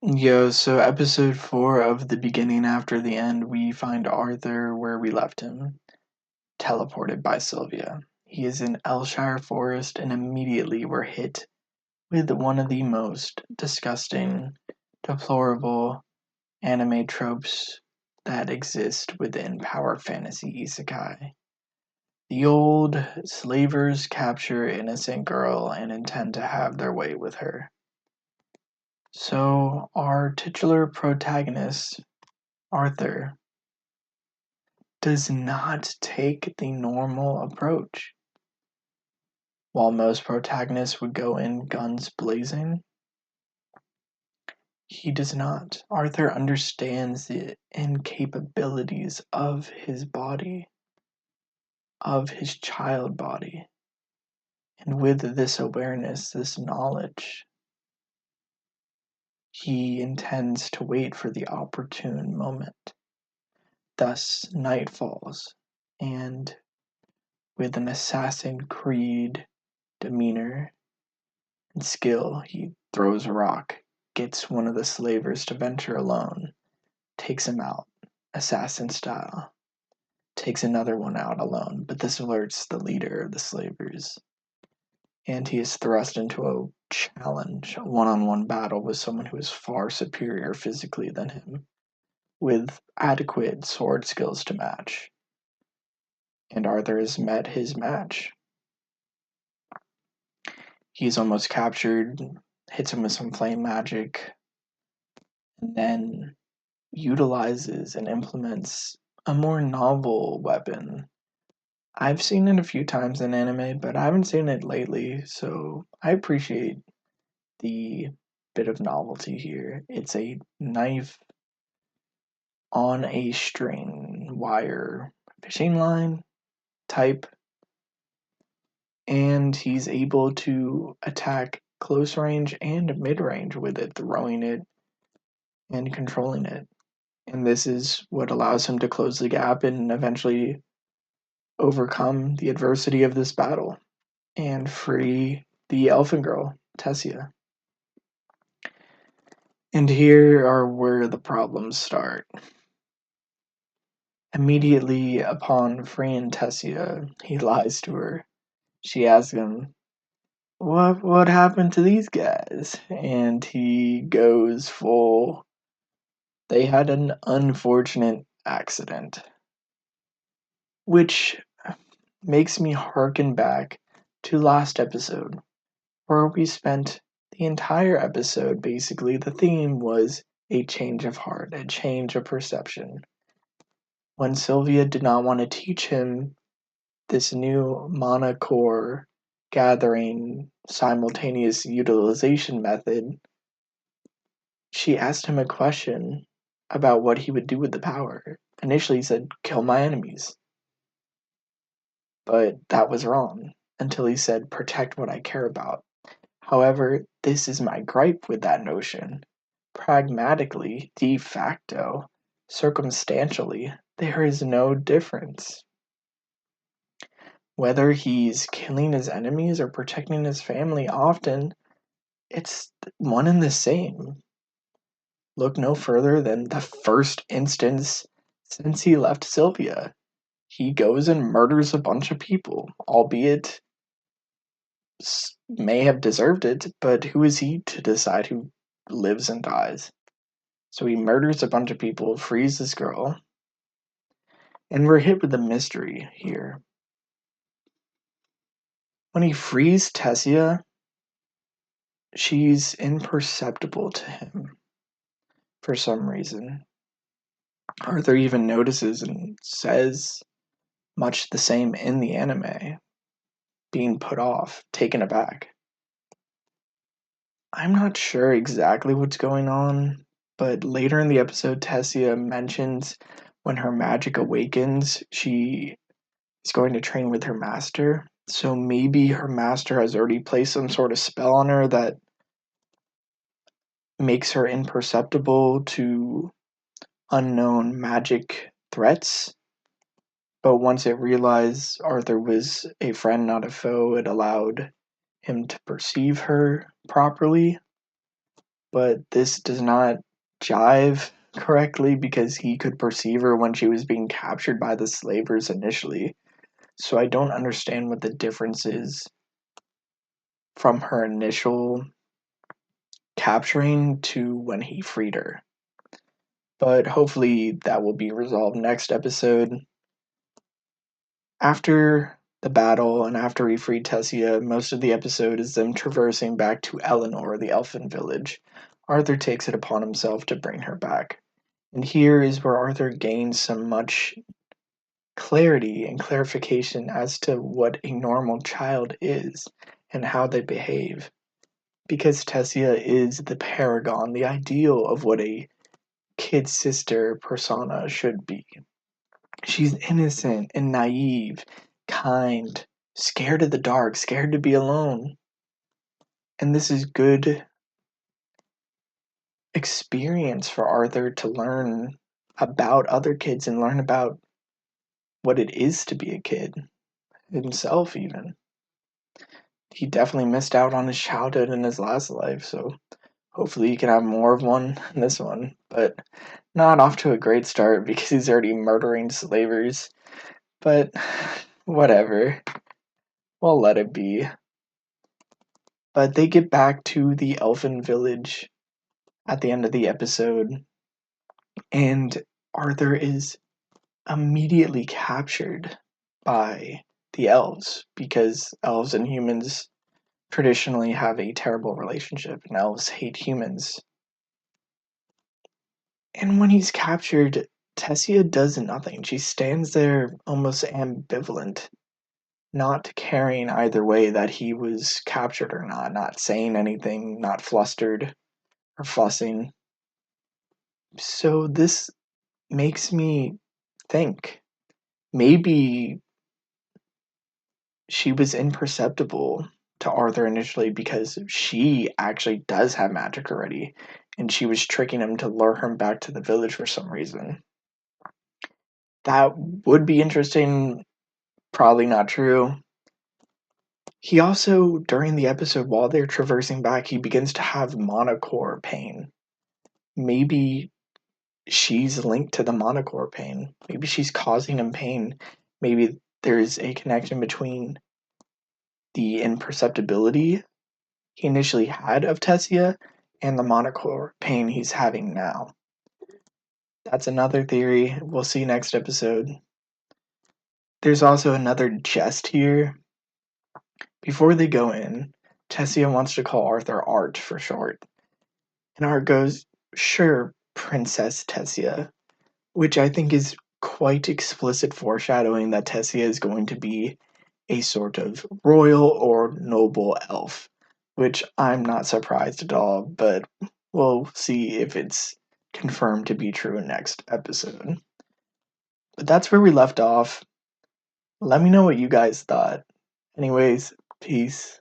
Yo, so episode 4 of The Beginning After the End, we find Arthur where we left him, teleported by Sylvia. He is in Elshire Forest, and immediately we're hit with one of the most disgusting, deplorable anime tropes that exist within power fantasy isekai. The old slavers capture innocent girl and intend to have their way with her. So, our titular protagonist, Arthur, does not take the normal approach. While most protagonists would go in guns blazing, he does not. Arthur understands the incapabilities of his body, of his child body. And with this awareness, this knowledge, he intends to wait for the opportune moment. Thus, night falls, and with an Assassin Creed demeanor and skill, he throws a rock, gets one of the slavers to venture alone, takes him out, assassin style, takes another one out alone, but this alerts the leader of the slavers, and he is thrust into a challenge, a one-on-one battle with someone who is far superior physically than him, with adequate sword skills to match. And Arthur has met his match. He's almost captured, hits him with some flame magic, and then utilizes and implements a more novel weapon. I've seen it a few times in anime, but I haven't seen it lately, so I appreciate the bit of novelty here. It's a knife on a string, wire, fishing line type, and he's able to attack close range and mid range with it, throwing it and controlling it. And this is what allows him to close the gap and eventually overcome the adversity of this battle and free the elfin girl, Tessia. And here are where the problems start. Immediately upon freeing Tessia, he lies to her. She asks him, what happened to these guys? And he goes full, they had an unfortunate accident. Which makes me harken back to last episode, where we spent the entire episode basically, the theme was a change of heart, a change of perception. When Sylvia did not want to teach him this new mana core gathering simultaneous utilization method, she asked him a question about what he would do with the power. Initially, he said, kill my enemies. But that was wrong until he said, protect what I care about. However, this is my gripe with that notion. Pragmatically, de facto, circumstantially, there is no difference. Whether he's killing his enemies or protecting his family, often it's one and the same. Look no further than the first instance since he left Sylvia. He goes and murders a bunch of people, albeit may have deserved it, but who is he to decide who lives and dies? So he murders a bunch of people, frees this girl, and we're hit with a mystery here. When he frees Tessia, she's imperceptible to him for some reason. Arthur even notices and says much the same in the anime, being put off, taken aback. I'm not sure exactly what's going on, but later in the episode, Tessia mentions when her magic awakens, she is going to train with her master. So maybe her master has already placed some sort of spell on her that makes her imperceptible to unknown magic threats. But once it realized Arthur was a friend, not a foe, it allowed him to perceive her properly. but this does not jive correctly because he could perceive her when she was being captured by the slavers initially. So I don't understand what the difference is from her initial capturing to when he freed her. But hopefully that will be resolved next episode. After the battle and after he freed Tessia, most of the episode is them traversing back to Eleanor, the elfin village. Arthur takes it upon himself to bring her back. And here is where Arthur gains some much clarity and clarification as to what a normal child is and how they behave. Because Tessia is the paragon, the ideal of what a kid sister persona should be. She's innocent and naive, kind, scared of the dark, scared to be alone. And this is good experience for Arthur to learn about other kids and learn about what it is to be a kid himself even. He definitely missed out on his childhood in his last life, so hopefully he can have more of one in this one. But not off to a great start because he's already murdering slavers. But whatever. We'll let it be. But they get back to the elfin village at the end of the episode, and Arthur is immediately captured by the elves because elves and humans traditionally have a terrible relationship, and elves hate humans. And when he's captured, Tessia does nothing. She stands there almost ambivalent, not caring either way that he was captured or not saying anything, not flustered or fussing. So this makes me think maybe she was imperceptible to Arthur initially because she actually does have magic already, and she was tricking him to lure him back to the village for some reason. That would be interesting, probably not true. He also, during the episode, while they're traversing back, he begins to have monocore pain. Maybe she's linked to the monocore pain. Maybe she's causing him pain. Maybe there's a connection between the imperceptibility he initially had of Tessia and the monocore pain he's having now. That's another theory. We'll see next episode. There's also another jest here. Before they go in, Tessia wants to call Arthur Art for short. And Art goes, "Sure, Princess Tessia," which I think is quite explicit foreshadowing that Tessia is going to be a sort of royal or noble elf, which I'm not surprised at all, but we'll see if it's confirmed to be true next episode. But that's where we left off. Let me know what you guys thought. Anyways, peace.